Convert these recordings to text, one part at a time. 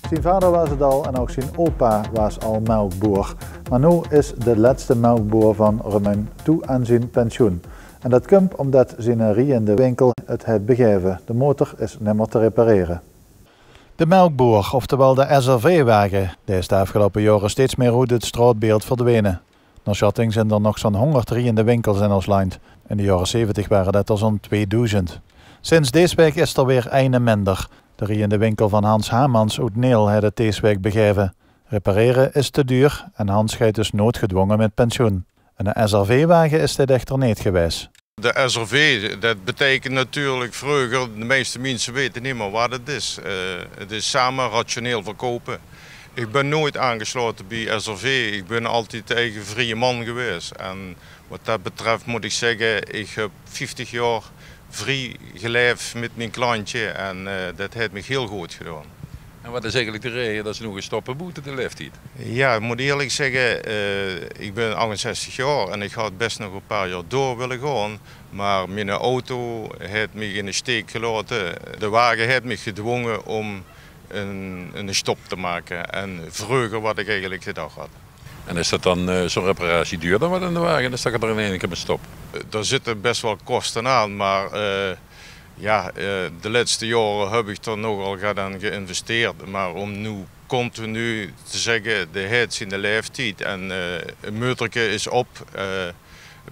Zijn vader was het al en ook zijn opa was al melkboer. Maar nu is de laatste melkboer van Romein toe aan zijn pensioen. En dat komt omdat zijn riende winkel het heeft begeven. De motor is niet meer te repareren. De melkboer, oftewel de SRV-wagen, die is de afgelopen jaren steeds meer uit het straatbeeld verdwenen. Naar schatting zijn er nog zo'n 100 riende winkels in ons land. In de jaren 70 waren dat er zo'n 2000. Sinds deze week is er weer een minder. De riende winkel van Hans Hamans uit Neel heeft het deze week begeven. Repareren is te duur en Hans gaat dus noodgedwongen met pensioen. En een SRV-wagen is dit echter niet geweest. De SRV, dat betekent natuurlijk vroeger, de meeste mensen weten niet meer wat het is. Het is samen rationeel verkopen. Ik ben nooit aangesloten bij SRV, ik ben altijd eigen vrije man geweest. En wat dat betreft moet ik zeggen, ik heb 50 jaar vrij geleefd met mijn klantje en dat heeft me heel goed gedaan. En wat is eigenlijk de reden dat ze nog een stoppen boete de leeftijd? Ja, ik moet eerlijk zeggen, ik ben 68 jaar en ik had best nog een paar jaar door willen gaan. Maar mijn auto heeft me in de steek gelaten. De wagen heeft me gedwongen om een stop te maken. En vroeger wat ik eigenlijk gedacht had. En is dat dan zo'n reparatie duur dan wat in de wagen? Dan stak er in één keer een stop. Er zitten best wel kosten aan, maar de laatste jaren heb ik er nogal aan geïnvesteerd. Maar om nu continu te zeggen, de heeft in de leeftijd en een motorke is op.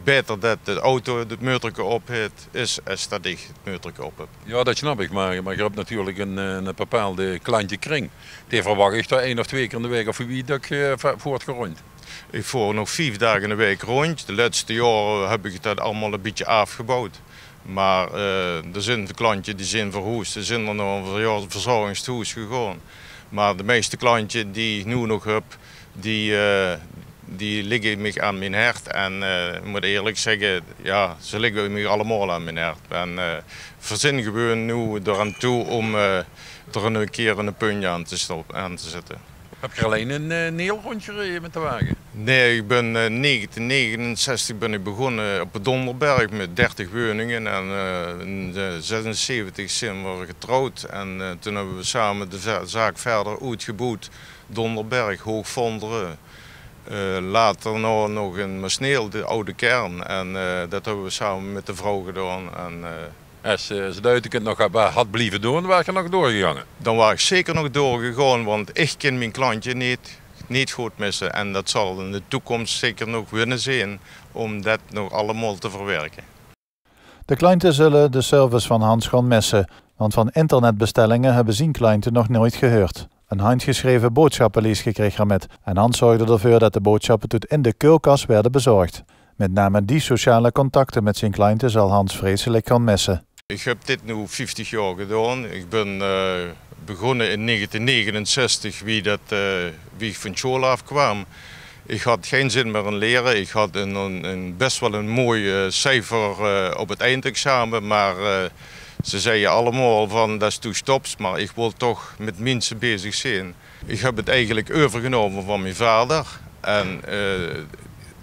Beter dat de auto het motorke op heeft, is als dat ik het motorke op heb. Ja, dat snap ik, maar je hebt natuurlijk een bepaalde klantje kring. Die verwacht ik daar 1 of 2 keer in de week of wie dat ik voort gerond. Ik voer nog 5 dagen in de week rond. De laatste jaren heb ik dat allemaal een beetje afgebouwd. Maar er zijn klantjes die zijn verhuisd, die zijn er naar een verzorgingshuis gegaan. Maar de meeste klantjes die ik nu nog heb, die liggen me aan mijn hart. En ik moet eerlijk zeggen, ja, ze liggen me allemaal aan mijn hart. En verzin gewoon nu eraan toe om er een keer een puntje aan te zetten. Heb je alleen een Neel rondgereden met de wagen? Nee, ik ben in 1969 ben ik begonnen op Donderberg met 30 woningen en in 1976 zijn we getrouwd en toen hebben we samen de zaak verder uitgebouwd. Donderberg, Hoogvonderen, later nog in Masneel, de oude kern en dat hebben we samen met de vrouw gedaan. En, als ze het nog had blijven doen, was je nog doorgegaan? Dan was ik zeker nog doorgegaan, want ik ken mijn klantje niet goed missen. En dat zal in de toekomst zeker nog willen zijn om dat nog allemaal te verwerken. De klanten zullen de service van Hans gaan missen, want van internetbestellingen hebben zijn klanten nog nooit gehoord. Een handgeschreven boodschappenlijst kreeg er met en Hans zorgde ervoor dat de boodschappen tot in de koelkast werden bezorgd. Met name die sociale contacten met zijn klanten zal Hans vreselijk gaan missen. Ik heb dit nu 50 jaar gedaan. Ik ben begonnen in 1969 wie ik van school afkwam. Ik had geen zin meer in leren. Ik had best wel een mooi cijfer op het eindexamen. Maar ze zeiden allemaal van dat is toe stops. Maar ik wil toch met mensen bezig zijn. Ik heb het eigenlijk overgenomen van mijn vader. En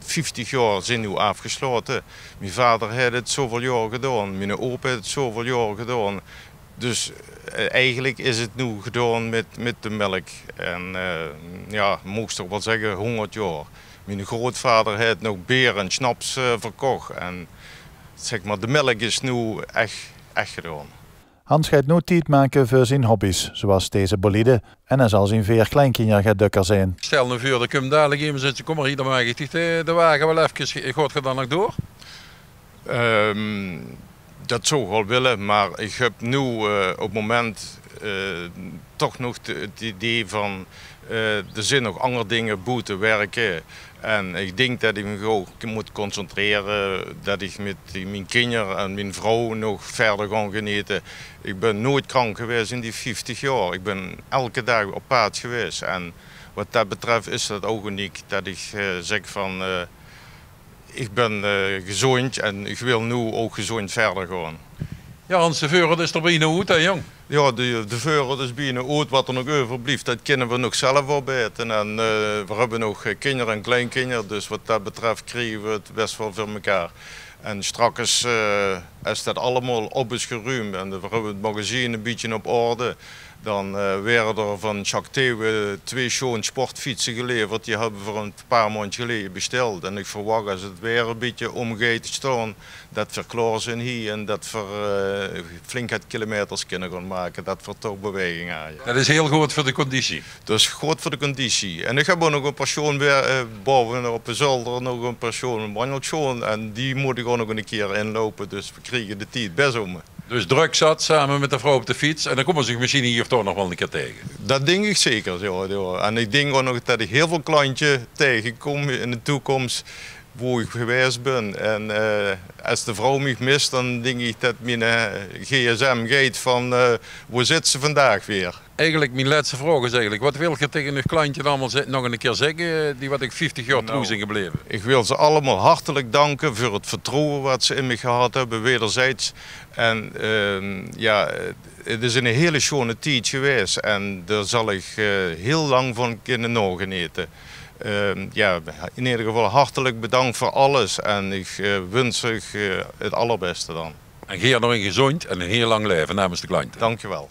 50 jaar zijn nu afgesloten. Mijn vader heeft het zoveel jaar gedaan, mijn opa heeft het zoveel jaar gedaan. Dus eigenlijk is het nu gedaan met de melk. En moest toch wel zeggen 100 jaar. Mijn grootvader heeft nog beer en schnaps verkocht. En zeg maar, de melk is nu echt gedaan. Hans gaat nu tijd maken voor zijn hobby's, zoals deze bolide. En hij zal zijn 4 kleinkinderen gaan dukker zijn. Stel nu voor, dan kom dadelijk even zitten, kom maar hier, dan maak ik de wagen wel even. Gaat je dan nog door? Dat zou ik wel willen, maar ik heb nu op het moment toch nog het idee van er zijn nog andere dingen buiten werken. En ik denk dat ik me gewoon moet concentreren, dat ik met mijn kinderen en mijn vrouw nog verder ga genieten. Ik ben nooit krank geweest in die 50 jaar. Ik ben elke dag op paard geweest. En wat dat betreft is dat ook uniek dat ik zeg van ik ben gezond en ik wil nu ook gezond verder gaan. Ja, Hans, de Veuren is er bijna uit, hè, jong? Ja, de Veuren is bijna uit. Wat er nog overblijft, dat kunnen we nog zelf opeten. En we hebben nog kinderen en kleinkinderen, dus wat dat betreft krijgen we het best wel voor elkaar. En straks is dat allemaal op is geruimd en we hebben het magazine een beetje op orde. Dan werden er van Jacques Theeuwen 2 schoon sportfietsen geleverd. Die hebben we voor een paar maanden geleden besteld. En ik verwacht als het weer een beetje omgeet te staan, dat we klaar zijn hier en dat we flink het kilometers kunnen gaan maken. Dat we toch beweging hebben. Dat is heel goed voor de conditie. Dat is goed voor de conditie. En ik heb ook nog een persoon boven op de zolder, nog een persoon, een wandeltje. En die moet ik ook nog een keer inlopen. Dus we krijgen de tijd best om. Dus druk zat samen met de vrouw op de fiets en dan komen ze misschien hier toch nog wel een keer tegen. Dat denk ik zeker. Ja. En ik denk ook nog dat ik heel veel klantjes tegenkom in de toekomst waar ik geweest ben. En als de vrouw mij mist, dan denk ik dat mijn gsm gaat van waar zit ze vandaag weer. Eigenlijk mijn laatste vraag is eigenlijk, wat wil je tegen een klantje allemaal nog een keer zeggen die wat ik 50 jaar trouw zijn gebleven? Ik wil ze allemaal hartelijk danken voor het vertrouwen wat ze in me gehad hebben, wederzijds. En ja, het is een hele schone tijd geweest en daar zal ik heel lang van kunnen nagenieten. Ja, in ieder geval hartelijk bedankt voor alles en ik wens u het allerbeste dan. En geer nog een gezond en een heel lang leven namens de klanten. Dank je wel.